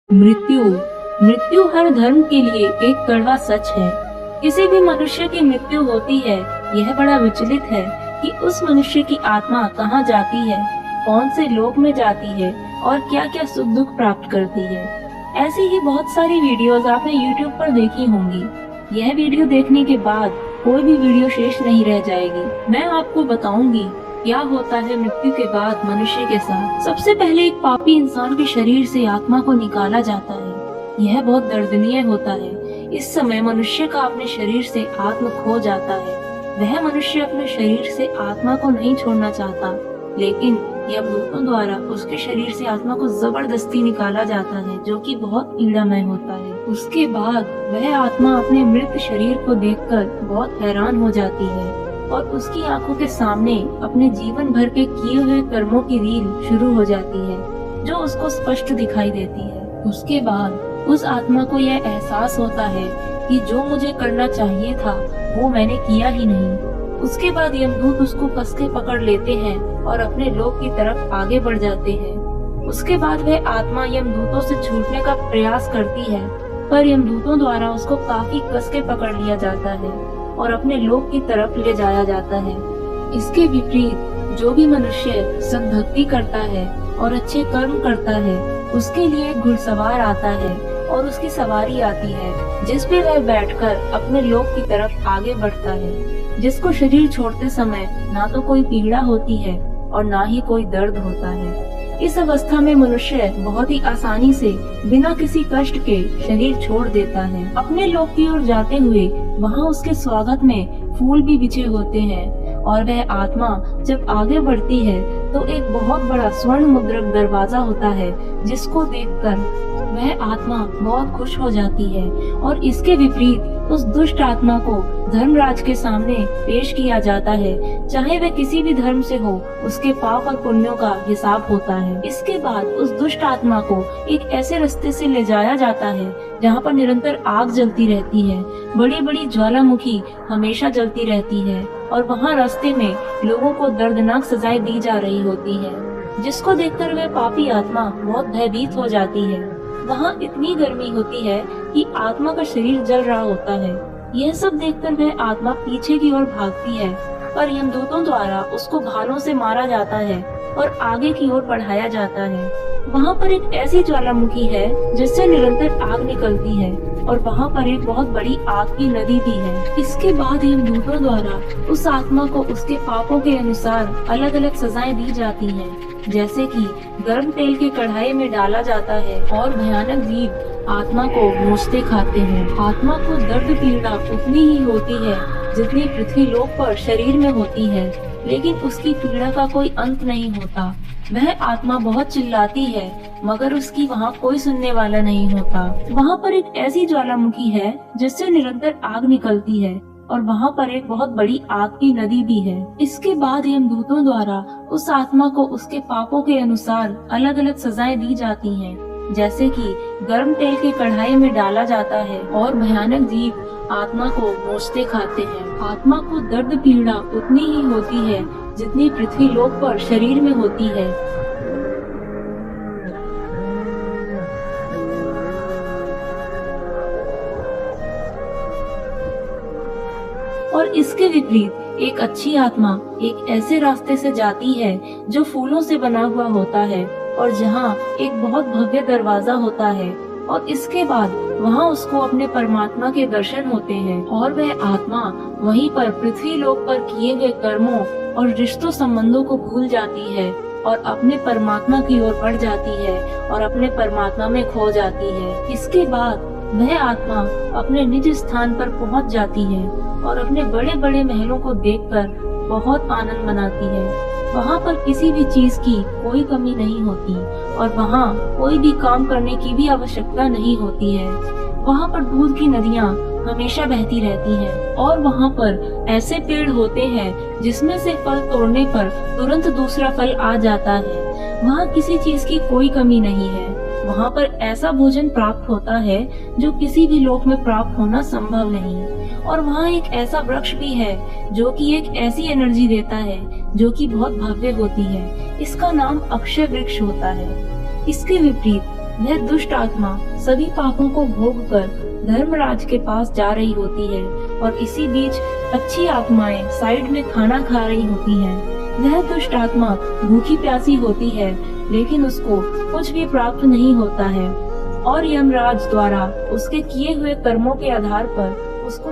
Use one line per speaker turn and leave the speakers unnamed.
मृत्यु मृत्यु हर धर्म के लिए एक कड़वा सच है। किसी भी मनुष्य की मृत्यु होती है, यह बड़ा विचलित है कि उस मनुष्य की आत्मा कहाँ जाती है, कौन से लोक में जाती है और क्या क्या सुख दुख प्राप्त करती है। ऐसी ही बहुत सारी वीडियोस आपने YouTube पर देखी होंगी। यह वीडियो देखने के बाद कोई भी वीडियो शेष नहीं रह जाएगी। मैं आपको बताऊंगी क्या होता है मृत्यु के बाद मनुष्य के साथ। सबसे पहले एक पापी इंसान के शरीर से आत्मा को निकाला जाता है। यह बहुत दर्दनीय होता है। इस समय मनुष्य का अपने शरीर से आत्मा खो जाता है। वह मनुष्य अपने शरीर से आत्मा को नहीं छोड़ना चाहता, लेकिन यमदूतों द्वारा उसके शरीर से आत्मा को जबरदस्ती निकाला जाता है, जो कि बहुत पीड़ामय होता है। उसके बाद वह आत्मा अपने मृत शरीर को देखकर बहुत हैरान हो जाती है और उसकी आंखों के सामने अपने जीवन भर के किए हुए कर्मों की रील शुरू हो जाती है, जो उसको स्पष्ट दिखाई देती है। उसके बाद उस आत्मा को यह एहसास होता है कि जो मुझे करना चाहिए था वो मैंने किया ही नहीं। उसके बाद यमदूत उसको कस के पकड़ लेते हैं और अपने लोक की तरफ आगे बढ़ जाते हैं। उसके बाद वह आत्मा यमदूतों से छूटने का प्रयास करती है, पर यमदूतों द्वारा उसको काफी कस के पकड़ लिया जाता है और अपने लोक की तरफ ले जाया जाता है। इसके विपरीत जो भी मनुष्य सद्भक्ति करता है और अच्छे कर्म करता है, उसके लिए एक घुड़सवार आता है और उसकी सवारी आती है, जिस पे वह बैठकर अपने लोक की तरफ आगे बढ़ता है, जिसको शरीर छोड़ते समय ना तो कोई पीड़ा होती है और ना ही कोई दर्द होता है। इस अवस्था में मनुष्य बहुत ही आसानी से बिना किसी कष्ट के शरीर छोड़ देता है। अपने लोक की ओर जाते हुए वहाँ उसके स्वागत में फूल भी बिछे होते हैं और वह आत्मा जब आगे बढ़ती है तो एक बहुत बड़ा स्वर्ण मुद्रक दरवाजा होता है, जिसको देखकर वह आत्मा बहुत खुश हो जाती है। और इसके विपरीत उस दुष्ट आत्मा को धर्मराज के सामने पेश किया जाता है। चाहे वह किसी भी धर्म से हो, उसके पाप और पुण्यों का हिसाब होता है। इसके बाद उस दुष्ट आत्मा को एक ऐसे रास्ते से ले जाया जाता है जहाँ पर निरंतर आग जलती रहती है। बड़ी बड़ी ज्वालामुखी हमेशा जलती रहती है और वहाँ रास्ते में लोगों को दर्दनाक सजाएं दी जा रही होती है, जिसको देखकर वह पापी आत्मा बहुत भयभीत हो जाती है। वहाँ इतनी गर्मी होती है कि आत्मा का शरीर जल रहा होता है। यह सब देखकर वह आत्मा पीछे की ओर भागती है, पर यमदूतों द्वारा उसको भालों से मारा जाता है और आगे की ओर बढ़ाया जाता है। वहाँ पर एक ऐसी ज्वालामुखी है जिससे निरंतर आग निकलती है और वहाँ पर एक बहुत बड़ी आग की नदी भी है। इसके बाद यमदूतों द्वारा उस आत्मा को उसके पापों के अनुसार अलग अलग सजाएं दी जाती हैं, जैसे कि गर्म तेल के कढ़ाई में डाला जाता है और भयानक जीव आत्मा को नोचते खाते हैं। आत्मा को दर्द पीड़ा उतनी ही होती है जितनी पृथ्वी लोक पर शरीर में होती है, लेकिन उसकी पीड़ा का कोई अंत नहीं होता। वह आत्मा बहुत चिल्लाती है, मगर उसकी वहाँ कोई सुनने वाला नहीं होता। वहाँ पर एक ऐसी ज्वालामुखी है जिससे निरंतर आग निकलती है और वहाँ पर एक बहुत बड़ी आग की नदी भी है। इसके बाद यमदूतों द्वारा उस आत्मा को उसके पापों के अनुसार अलग अलग सजाएं दी जाती हैं, जैसे कि गर्म तेल के कढ़ाई में डाला जाता है और भयानक जीव आत्मा को नोचते खाते हैं। आत्मा को दर्द पीड़ा उतनी ही होती है जितनी पृथ्वी लोक पर शरीर में होती है। और इसके विपरीत एक अच्छी आत्मा एक ऐसे रास्ते से जाती है जो फूलों से बना हुआ होता है और जहाँ एक बहुत भव्य दरवाजा होता है। और इसके बाद वहाँ उसको अपने परमात्मा के दर्शन होते हैं और वह आत्मा वहीं पर पृथ्वी लोक पर किए गए कर्मों और रिश्तों संबंधों को भूल जाती है और अपने परमात्मा की ओर बढ़ जाती है और अपने परमात्मा में खो जाती है। इसके बाद वह आत्मा अपने निज स्थान पर पहुंच जाती है और अपने बड़े बड़े महलों को देखकर बहुत आनंद मनाती है। वहाँ पर किसी भी चीज की कोई कमी नहीं होती और वहाँ कोई भी काम करने की भी आवश्यकता नहीं होती है। वहाँ पर दूध की नदियाँ हमेशा बहती रहती हैं और वहाँ पर ऐसे पेड़ होते हैं जिसमें से फल तोड़ने पर तुरंत दूसरा फल आ जाता है। वहाँ किसी चीज की कोई कमी नहीं है। वहाँ पर ऐसा भोजन प्राप्त होता है जो किसी भी लोक में प्राप्त होना संभव नहीं। और वहाँ एक ऐसा वृक्ष भी है जो कि एक ऐसी एनर्जी देता है जो कि बहुत भव्य होती है। इसका नाम अक्षय वृक्ष होता है। इसके विपरीत वह दुष्ट आत्मा सभी पापों को भोग कर धर्मराज के पास जा रही होती है और इसी बीच अच्छी आत्माएं साइड में खाना खा रही होती हैं। वह दुष्ट आत्मा भूखी प्यासी होती है, लेकिन उसको कुछ भी प्राप्त नहीं होता है और यमराज द्वारा उसके किए हुए कर्मों के आधार पर उसको